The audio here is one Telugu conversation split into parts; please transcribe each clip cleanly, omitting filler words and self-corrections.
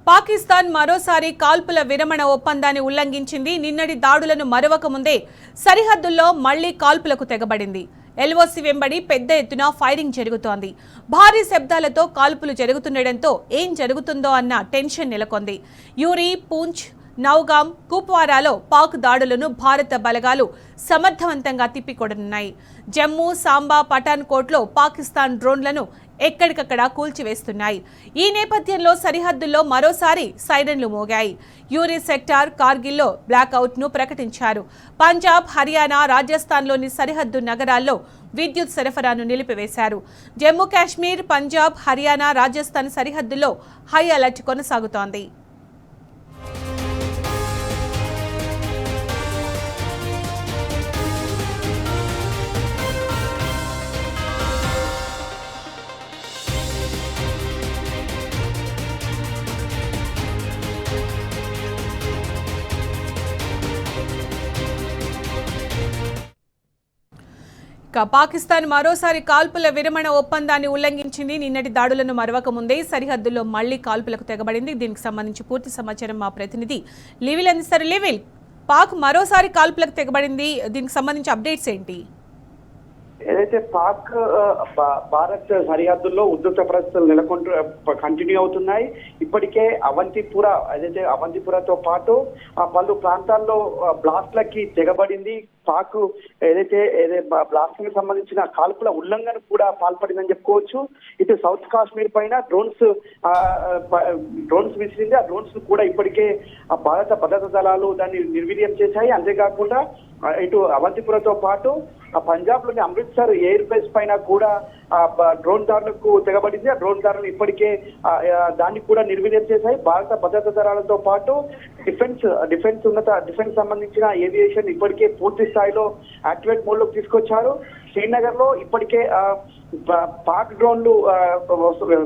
పాకిస్తాన్ మరోసారి కాల్పుల విరమణ ఒప్పందాన్ని ఉల్లంఘించింది. నిన్నటి దాడులను మరవక ముందే సరిహద్దుల్లో మళ్లీ కాల్పులకు తెగబడింది. ఎల్ఓసి వెంబడి పెద్ద ఎత్తున ఫైరింగ్ జరుగుతోంది. భారీ శబ్దాలతో కాల్పులు జరుగుతుండటంతో ఏం జరుగుతుందో అన్న టెన్షన్ నెలకొంది. యూరి, పూంచ్, నౌగాం, కుప్వారాలో పాక్ దాడులను భారత బలగాలు సమర్థవంతంగా తిప్పికొడనున్నాయి. జమ్మూ, సాంబా, పఠాన్కోట్లో పాకిస్తాన్ డ్రోన్లను ఎక్కడికక్కడ కూల్చివేస్తున్నాయి. ఈ నేపథ్యంలో సరిహద్దుల్లో మరోసారి సైరన్లు మోగాయి. యూరి సెక్టార్, కార్గిల్లో బ్లాక్అవుట్ను ప్రకటించారు. పంజాబ్, హర్యానా, రాజస్థాన్లోని సరిహద్దు నగరాల్లో విద్యుత్ సరఫరాను నిలిపివేశారు. జమ్మూ కాశ్మీర్, పంజాబ్, హర్యానా, రాజస్థాన్ సరిహద్దుల్లో హై అలర్ట్ కొనసాగుతోంది. పాకిస్తాన్ మరోసారి కాల్పుల విరమణ ఒప్పందాన్ని ఉల్లంఘించింది. నిన్నటి దాడులను మరవక ముందే సరిహద్దుల్లో మళ్లీ కాల్పులకు తెగబడింది. దీనికి సంబంధించి పూర్తి సమాచారం మా ప్రతినిధి లివిల్ అందిస్తారు. లివిల్, పాక్ మరోసారి కాల్పులకు తెగబడింది, దీనికి సంబంధించి అప్డేట్స్ ఏంటి? ఏదైతే పాక్ భారత్ సరిహద్దుల్లో ఉద్రిక్త పరిస్థితులు కంటిన్యూ అవుతున్నాయి. ఇప్పటికే అవంతిపుర, ఏదైతే అవంతిపురతో పాటు పలు ప్రాంతాల్లో బ్లాస్ట్లకి తెగబడింది. పాక్ ఏదైతే బ్లాస్ట్కి సంబంధించిన కాల్పుల ఉల్లంఘన కూడా పాల్పడిందని చెప్పుకోవచ్చు. ఇటు సౌత్ కాశ్మీర్ పైన డ్రోన్స్ విసిరింది. ఆ డ్రోన్స్ కూడా ఇప్పటికే భారత భద్రతా దళాలు దాన్ని నిర్వీర్యం చేశాయి. అంతేకాకుండా ఇటు అవంతిపురతో పాటు పంజాబ్ లోని అమృత్సర్ ఎయిర్ బేస్ పైన కూడా డ్రోన్ దాడులకు తెగబడింది. ఆ డ్రోన్ దాడులు ఇప్పటికే దాన్ని కూడా నిర్వీర్యం చేశాయి. భారత భద్రతా దళాలతో పాటు డిఫెన్స్ సంబంధించిన ఏవియేషన్ ఇప్పటికే పూర్తి స్థాయిలో యాక్టివేట్ మోడ్ లోకి తీసుకొచ్చారు. శ్రీనగర్ లో ఇప్పటికే పాక్ డ్రోన్లు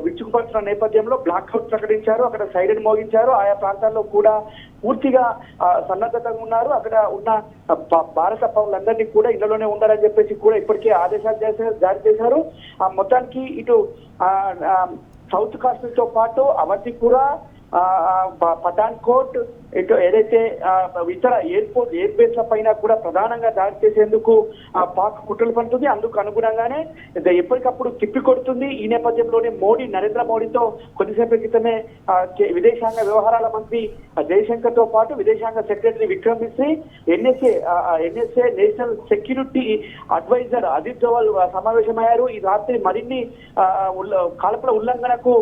విచ్చుకుపడుతున్న నేపథ్యంలో బ్లాక్అవుట్ ప్రకటించారు. అక్కడ సైరన్ మోగించారు. ఆయా ప్రాంతాల్లో కూడా పూర్తిగా సన్నద్ధతంగా ఉన్నారు. అక్కడ ఉన్న భారత పౌరులందరినీ కూడా ఇళ్లలోనే ఉండాలని చెప్పేసి కూడా ఇప్పటికే ఆదేశాలు జారీ చేశారు. మొత్తానికి ఇటు సౌత్ కాశ్మీర్ తో పాటు అవంతిపుర, పఠాన్కోట్, ఇటు ఏదైతే ఇతర ఎయిర్ బేస్ల పైన కూడా ప్రధానంగా దాడి చేసేందుకు పాక్ కుట్రలు పడుతుంది. అందుకు అనుగుణంగానే ఎప్పటికప్పుడు తిప్పి కొడుతుంది. ఈ నేపథ్యంలోనే నరేంద్ర మోడీతో కొద్దిసేపటి క్రితమే విదేశాంగ వ్యవహారాల మంత్రి జయశంకర్ తో పాటు విదేశాంగ secretary Vikram Misri, NSA national security advisor Ajit Doval సమావేశమయ్యారు. ఈ రాత్రి మరిన్ని కాల్పుల ఉల్లంఘనకు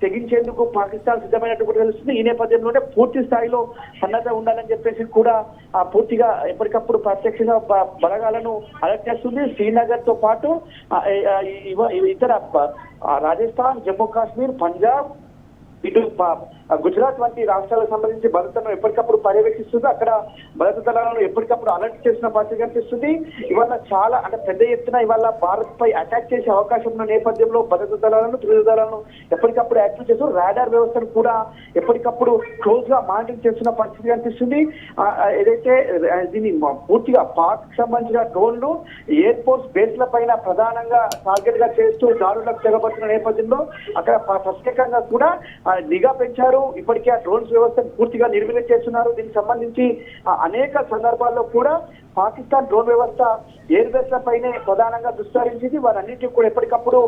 తెగించేందుకు పాకిస్తాన్ సిద్ధమైనట్టు తెలుస్తుంది. ఈ నేపథ్యంలోనే పూర్తి స్థాయిలో సన్నద్ధ ఉండాలని చెప్పేసి కూడా పూర్తిగా ఎప్పటికప్పుడు ప్రత్యక్షంగా బలగాలను అలర్ట్ చేస్తుంది. శ్రీనగర్ తో పాటు ఇతర రాజస్థాన్, జమ్మూ కాశ్మీర్, పంజాబ్, ఇటు గుజరాత్ వంటి రాష్ట్రాలకు సంబంధించి భద్రతను ఎప్పటికప్పుడు పర్యవేక్షిస్తుంది. అక్కడ భద్రతా దళాలను ఎప్పటికప్పుడు అలర్ట్ చేసిన పరిస్థితి కనిపిస్తుంది. ఇవాళ చాలా పెద్ద ఎత్తున ఇవాళ భారత్ పై అటాక్ చేసే అవకాశం ఉన్న నేపథ్యంలో భద్రతా దళాలను, త్రివిధ దళాలను ఎప్పటికప్పుడు యాక్టివ్ చేస్తూ రాడార్ వ్యవస్థను కూడా ఎప్పటికప్పుడు క్లోజ్ గా మానిటరింగ్ చేస్తున్న పరిస్థితి కనిపిస్తుంది. ఏదైతే దీన్ని పూర్తిగా పాక్ సంబంధించిన డ్రోన్లు ఎయిర్ ఫోర్స్ బేస్ల పైన ప్రధానంగా టార్గెట్ గా చేస్తూ దాడులకు తెగబడుతున్న నేపథ్యంలో అక్కడ ప్రత్యేకంగా కూడా నిఘా పెంచారు. ఇప్పటికే ఆ డ్రోన్స్ వ్యవస్థను పూర్తిగా నిర్వీర్యం చేస్తున్నారు. దీనికి సంబంధించి అనేక సందర్భాల్లో కూడా పాకిస్తాన్ డ్రోన్ వ్యవస్థ ఎయిర్ బేస్ల పైనే ప్రధానంగా దుస్సారించింది. వారన్నింటినీ కూడా ఎప్పటికప్పుడు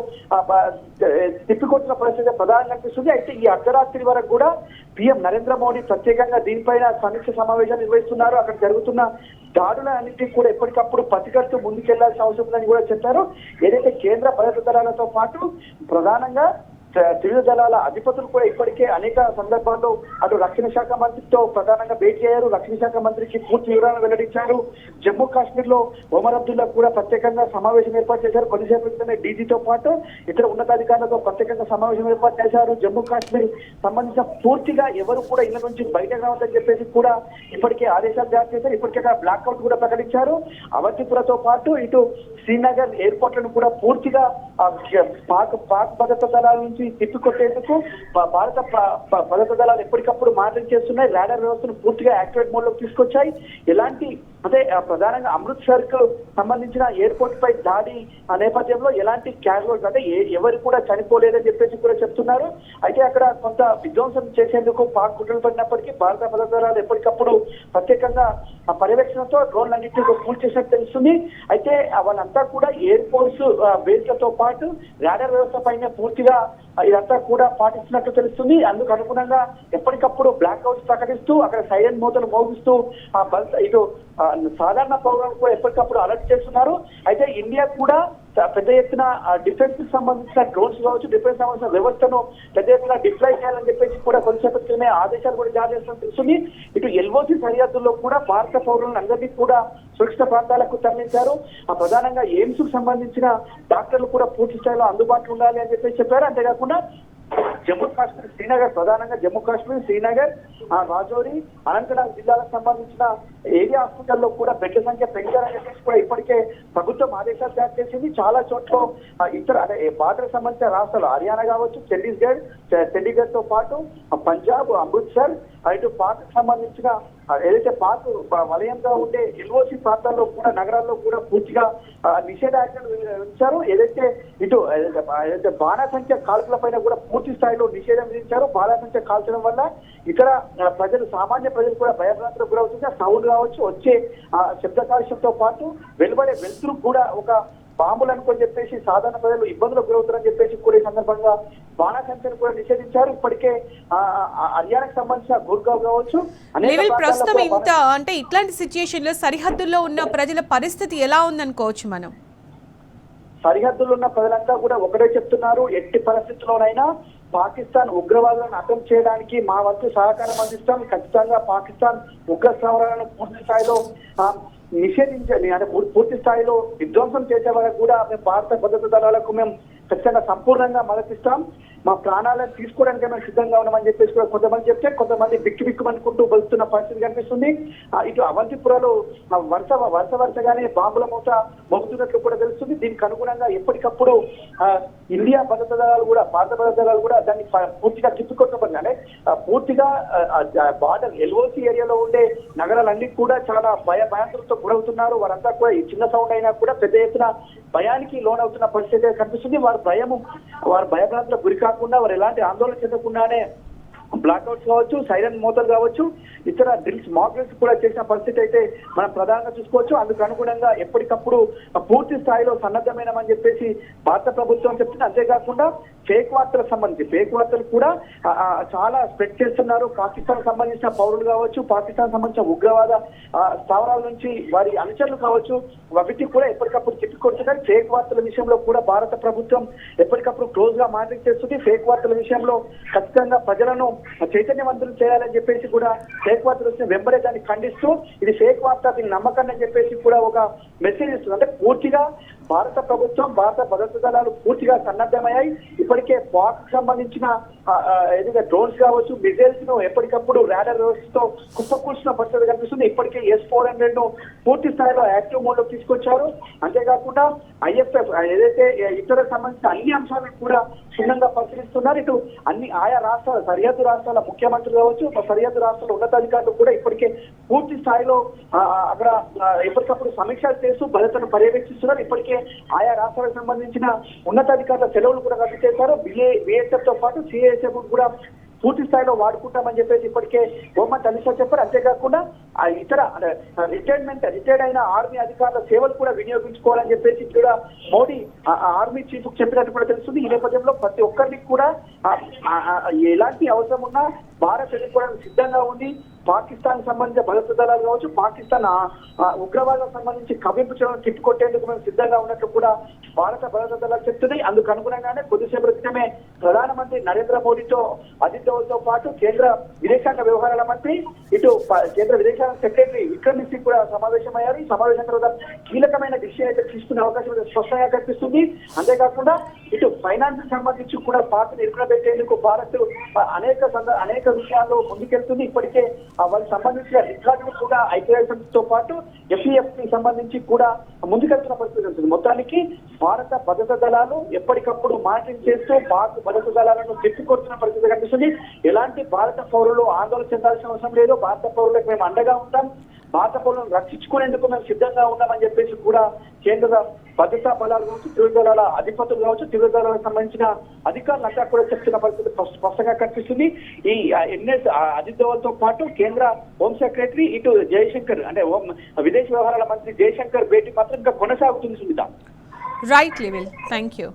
తిప్పికొట్టిన పరిస్థితి ప్రధానంగా కనిపిస్తుంది. అయితే ఈ అర్ధరాత్రి వరకు కూడా పీఎం నరేంద్ర మోడీ ప్రత్యేకంగా దీనిపైన సమీక్ష సమావేశాలు నిర్వహిస్తున్నారు. అక్కడ జరుగుతున్న దాడుల అన్నింటినీ కూడా ఎప్పటికప్పుడు ప్రతిఘటిస్తూ ముందుకెళ్లాల్సిన అవసరం ఉందని కూడా చెప్పారు. ఏదైతే కేంద్ర భద్రతా దళాలతో పాటు ప్రధానంగా త్రివిధ దళాల అధిపతులు కూడా ఇప్పటికే అనేక సందర్భాల్లో అటు రక్షణ శాఖ మంత్రితో ప్రధానంగా భేటీ అయ్యారు. రక్షణ శాఖ మంత్రికి పూర్తి వివరాలను వెల్లడించారు. జమ్మూ కాశ్మీర్ లో ఒమర్ అబ్దుల్లా కూడా ప్రత్యేకంగా సమావేశం ఏర్పాటు చేశారు. కొద్దిసేపు క్రితమే డీజీతో పాటు ఇతర ఉన్నతాధికారులతో ప్రత్యేకంగా సమావేశం ఏర్పాటు చేశారు. జమ్మూ కాశ్మీర్ సంబంధించిన పూర్తిగా ఎవరు కూడా ఇళ్ల నుంచి బయటకు రావద్దని చెప్పేసి కూడా ఇప్పటికే ఆదేశాలు జారీ చేశారు. ఇప్పటికే అక్కడ బ్లాక్అవుట్ కూడా ప్రకటించారు. అవంతిపురతో పాటు ఇటు శ్రీనగర్ ఎయిర్పోర్ట్లను కూడా పూర్తిగా పాక్ భద్రతా దళాల నుంచి పరిస్థితిని తిప్పికొట్టేందుకు భారత భద్రతా దళాలు ఎప్పటికప్పుడు మానిటరింగ్ చేస్తున్నాయి. రాడార్ వ్యవస్థను పూర్తిగా యాక్టివేట్ మోడ్ లోకి తీసుకొచ్చాయి. ఎలాంటి అంటే ప్రధానంగా అమృత్సర్ కు సంబంధించిన ఎయిర్పోర్ట్ పై దాడి నేపథ్యంలో ఎలాంటి క్యాజువల్స్ అంటే ఎవరు కూడా చనిపోలేదని చెప్పేసి కూడా చెప్తున్నారు. అయితే అక్కడ కొంత విధ్వంసం చేసేందుకు పాక్ కుట్రలు పడినప్పటికీ భారత భద్రతా దళాలు ఎప్పటికప్పుడు ప్రత్యేకంగా పర్యవేక్షణతో డ్రోన్లన్నింటినీ పూర్తి చేసినట్టు తెలుస్తుంది. అయితే వాళ్ళంతా కూడా ఎయిర్ ఫోర్స్ బేస్లతో పాటు రాడార్ వ్యవస్థ పైన పూర్తిగా ఇదంతా కూడా పాటిస్తున్నట్టు తెలుస్తుంది. అందుకు అనుగుణంగా ఎప్పటికప్పుడు బ్లాక్ అవుట్స్ ప్రకటిస్తూ అక్కడ సైరన్ మోతలు మోగిస్తూ ఇటు సాధారణ పౌరులను కూడా ఎప్పటికప్పుడు అలర్ట్ చేస్తున్నారు. అయితే ఇండియా కూడా పెద్ద ఎత్తున డిఫెన్స్ కి సంబంధించిన డ్రోన్స్ కావచ్చు, డిఫెన్స్ సంబంధించిన వ్యవస్థను పెద్ద ఎత్తున డిప్లాయ్ చేయాలని చెప్పేసి కూడా కొంతసేపటి క్రితమే ఆదేశాలు కూడా జారీ చేస్తున్నట్టు తెలుస్తుంది. ఇటు ఎల్ఓసి సరిహద్దుల్లో కూడా భారత పౌరులను అందరినీ కూడా సురక్షిత ప్రాంతాలకు తరలించారు. ప్రధానంగా ఎయిమ్స్ కు సంబంధించిన డాక్టర్లు కూడా పూర్తి స్థాయిలో అందుబాటులో ఉండాలి అని చెప్పేసి చెప్పారు. అంతేకాకుండా జమ్మూ కాశ్మీర్, శ్రీనగర్, ప్రధానంగా జమ్మూ కాశ్మీర్, శ్రీనగర్, రాజౌరి, అనంతనాగ్ జిల్లాలకు సంబంధించిన ఏరియా హాస్పిటల్లో కూడా బెడ్ల సంఖ్య పెంచాలని చెప్పేసి కూడా ఇప్పటికే ప్రభుత్వం ఆదేశాలు జారీ చేసింది. చాలా చోట్ల ఇతర బార్డర్ సంబంధించిన రాష్ట్రాలు హర్యానా కావచ్చు, చండీగఢ్ తో పాటు పంజాబ్, అమృత్సర్, ఇటు పాక్ సంబంధించిన ఏదైతే పాక్ వలయంగా ఉండే ఎల్ఓసి ప్రాంతాల్లో కూడా నగరాల్లో కూడా పూర్తిగా నిషేధాజ్ఞలు విధించారు. ఏదైతే ఇటు బాణాసంఖ్య కాల్పుల పైన కూడా పూర్తి స్థాయిలో నిషేధం విధించారు. బాణాసంఖ్య కాల్చడం వల్ల ఇతర ప్రజలు, సామాన్య ప్రజలు కూడా భయభ్రాంతులకు గురవుతుంది. సౌండ్ కావచ్చు, వచ్చే శబ్ద కాలుష్యంతో పాటు వెలువడే వెలుతురు కూడా ఒక బాంబులు అనుకొని చెప్పేసి సాధారణ ప్రజలు ఇబ్బందులకు గురవుతారని చెప్పేసి కూడా ఈ సందర్భంగా బాణాసంఖ్యను కూడా నిషేధించారు. ఇప్పటికే హర్యానాకు సంబంధించిన గుర్గావ్ కావచ్చు, ప్రస్తుతం ఇంత అంటే ఇట్లాంటి సిచ్యుయేషన్ లో సరిహద్దుల్లో ఉన్న ప్రజల పరిస్థితి ఎలా ఉందనుకోవచ్చు మనం? సరిహద్దుల్లో ఉన్న ప్రజలంతా కూడా ఒకటే చెప్తున్నారు, ఎట్టి పరిస్థితుల్లోనైనా పాకిస్తాన్ ఉగ్రవాదులను అంతం చేయడానికి మా వంతు సహకారం అందిస్తాం. ఖచ్చితంగా పాకిస్తాన్ ఉగ్ర స్థావరాలను పూర్తి స్థాయిలో నిషేధించాలి, అంటే పూర్తి స్థాయిలో విధ్వంసం చేసే వరకు కూడా మేము భారత భద్రతా దళాలకు మేము ఖచ్చితంగా సంపూర్ణంగా మద్దతిస్తాం. మా ప్రాణాలను తీసుకోవడానికి మేము సిద్ధంగా ఉన్నామని చెప్పేసి కూడా కొంతమంది చెప్తే, కొంతమంది బిక్కుమనుకుంటూ బలుస్తున్న పరిస్థితి కనిపిస్తుంది. ఇటు అవంతిపురలో వరుసగానే బాంబుల మూత మోగుతున్నట్లు కూడా తెలుస్తుంది. దీనికి అనుగుణంగా ఎప్పటికప్పుడు ఇండియా భద్రతా దళాలు కూడా, భారత భద్రతా దళాలు కూడా దాన్ని పూర్తిగా తిప్పికొట్టబడి, అంటే పూర్తిగా బార్డర్ ఎల్ఓసి ఏరియాలో ఉండే నగరాలన్నీ కూడా చాలా భయాందోళనతో గురవుతున్నారు. వారంతా కూడా ఈ చిన్న సౌండ్ అయినా కూడా పెద్ద ఎత్తున భయానికి లోనవుతున్న పరిస్థితి కనిపిస్తుంది. వారు భయభ్రాంతులకు గురి కాకుండా, వారు ఎలాంటి ఆందోళన చెందకుండానే బ్లాక్అవుట్స్ కావచ్చు, సైరన్ మోతలు కావచ్చు, ఇతర డ్రిల్స్, మాక్ డ్రిల్స్ కూడా చేసిన పరిస్థితి అయితే మనం ప్రధానంగా చూసుకోవచ్చు. అందుకు అనుగుణంగా ఎప్పటికప్పుడు పూర్తి స్థాయిలో సన్నద్ధమైనమని చెప్పేసి భారత ప్రభుత్వం చెప్తుంది. అంతేకాకుండా ఫేక్ వార్తలకు సంబంధించి ఫేక్ వార్తలు కూడా చాలా స్ప్రెడ్ చేస్తున్నారు. పాకిస్తాన్ సంబంధించిన పౌరులు కావచ్చు, పాకిస్తాన్ సంబంధించిన ఉగ్రవాద స్థావరాల నుంచి వారి అనుచరులు కావచ్చు, వీటికి కూడా ఎప్పటికప్పుడు తిప్పికొడుతున్నారు. ఫేక్ వార్తల విషయంలో కూడా భారత ప్రభుత్వం ఎప్పటికప్పుడు క్లోజ్ గా మానిటరింగ్ చేస్తుంది. ఫేక్ వార్తల విషయంలో ఖచ్చితంగా ప్రజలను చైతన్యవంతులు చేయాలని చెప్పేసి కూడా ఫేక్ వార్తలు వచ్చిన వెంబడే దాన్ని ఖండిస్తూ ఇది ఫేక్ వార్త, దీన్ని నమ్మకండి అని చెప్పేసి కూడా ఒక మెసేజ్ ఇస్తుంది. అంటే పూర్తిగా భారత ప్రభుత్వం, భారత భద్రతా దళాలు పూర్తిగా సన్నద్ధమయ్యాయి. ఇప్పటికే పాక్ సంబంధించిన ఏదైతే డ్రోన్స్ కావచ్చు, మిజైల్స్ ను ఎప్పటికప్పుడు రాడార్ వ్యవస్థతో కుప్పకూల్చిన పరిస్థితి కనిపిస్తుంది. ఇప్పటికే S-400 ను పూర్తి స్థాయిలో యాక్టివ్ మోడ్ లో తీసుకొచ్చారు. అంతేకాకుండా IFF ఏదైతే ఇతర సంబంధించిన అన్ని అంశాలను కూడా క్షుణ్ణంగా పరిశీలిస్తున్నారు. ఇటు అన్ని ఆయా రాష్ట్రాల సరిహద్దు రాష్ట్రాల ముఖ్యమంత్రులు కావచ్చు, సరిహద్దు రాష్ట్రాల ఉన్నతాధికారులు కూడా ఇప్పటికే పూర్తి స్థాయిలో అక్కడ ఎప్పటికప్పుడు సమీక్షలు చేస్తూ భద్రతను పర్యవేక్షిస్తున్నారు. ఇప్పటికే ఆయా రాష్ట్రాలకు సంబంధించిన ఉన్నతాధికారుల సెలవులు కూడా రద్దు చేశారు. BSF తో పాటు CASF కూడా పూర్తి స్థాయిలో వాడుకుంటామని చెప్పేసి ఇప్పటికే హోంమంత్రి అమిత్ షా చెప్పారు. అంతేకాకుండా ఇతర రిటైర్డ్ అయిన ఆర్మీ అధికారుల సేవలు కూడా వినియోగించుకోవాలని చెప్పేసి కూడా మోడీ ఆర్మీ చీఫ్ చెప్పినట్టు కూడా తెలుస్తుంది. ఈ నేపథ్యంలో ప్రతి ఒక్కరికి కూడా ఎలాంటి అవసరం ఉన్నా భారత్ ఎదుర్కోవడానికి సిద్ధంగా ఉంది. పాకిస్తాన్ సంబంధించిన భద్రతా దళాలు కావచ్చు, పాకిస్తాన్ ఉగ్రవాదం సంబంధించి కవ్వింపు చేయడం తిప్పికొట్టేందుకు మేము సిద్ధంగా ఉన్నట్టు కూడా భారత భద్రతా దళాలు చెప్తున్నాయి. అందుకు అనుగుణంగానే కొద్దిసేపు క్రితమే ప్రధానమంత్రి నరేంద్ర మోడీతో, అజిత్ దోవల్తో పాటు కేంద్ర విదేశాంగ వ్యవహారాల మంత్రి, ఇటు కేంద్ర విదేశాంగ సెక్రటరీ విక్రమ్ మిశ్రీ కూడా సమావేశమయ్యారు. ఈ సమావేశం తర్వాత కీలకమైన డిసిషన్ అయితే తీసుకునే అవకాశం స్పష్టంగా కనిపిస్తుంది. అంతేకాకుండా ఇటు ఫైనాన్స్ సంబంధించి కూడా పార్టీని ఇరుకునబెట్టేందుకు భారత్ అనేక అనేక విషయాల్లో ముందుకెళ్తుంది. ఇప్పటికే వాళ్ళకి సంబంధించిన రికార్డులు కూడా ఐక్యరాజ్యంతో పాటు FEF కి సంబంధించి కూడా ముందుకెళ్తున్న పరిస్థితి ఉంటుంది. మొత్తానికి భారత భద్రతా దళాలు ఎప్పటికప్పుడు మానిటరింగ్ చేస్తూ భారత భద్రతా దళాలను తిప్పికొడుతున్న పరిస్థితి కనిపిస్తుంది. ఎలాంటి భారత పౌరులు ఆందోళన చెందాల్సిన అవసరం లేదు. భారత పౌరులకు మేము అండగా ఉంటాం, భారత పౌరులను రక్షించుకునేందుకు మేము సిద్ధంగా ఉన్నామని చెప్పేసి కూడా కేంద్ర భద్రతా బలాలు కావచ్చు, త్రివిధ దళాల అధిపతులు కావచ్చు, త్రివిధ దళాలకు సంబంధించిన అధికారులంతా కూడా చెప్తున్న పరిస్థితి స్పష్టంగా కనిపిస్తుంది. ఈ NS అజిత్ దోవల్తో పాటు కేంద్ర హోమ్ సెక్రటరీ ఇటు జయశంకర్ అంటే విదేశీ వ్యవహారాల మంత్రి జయశంకర్ భేటీ మాత్రం ఇంకా కొనసాగుతుంది Sunita. Right level. Thank you.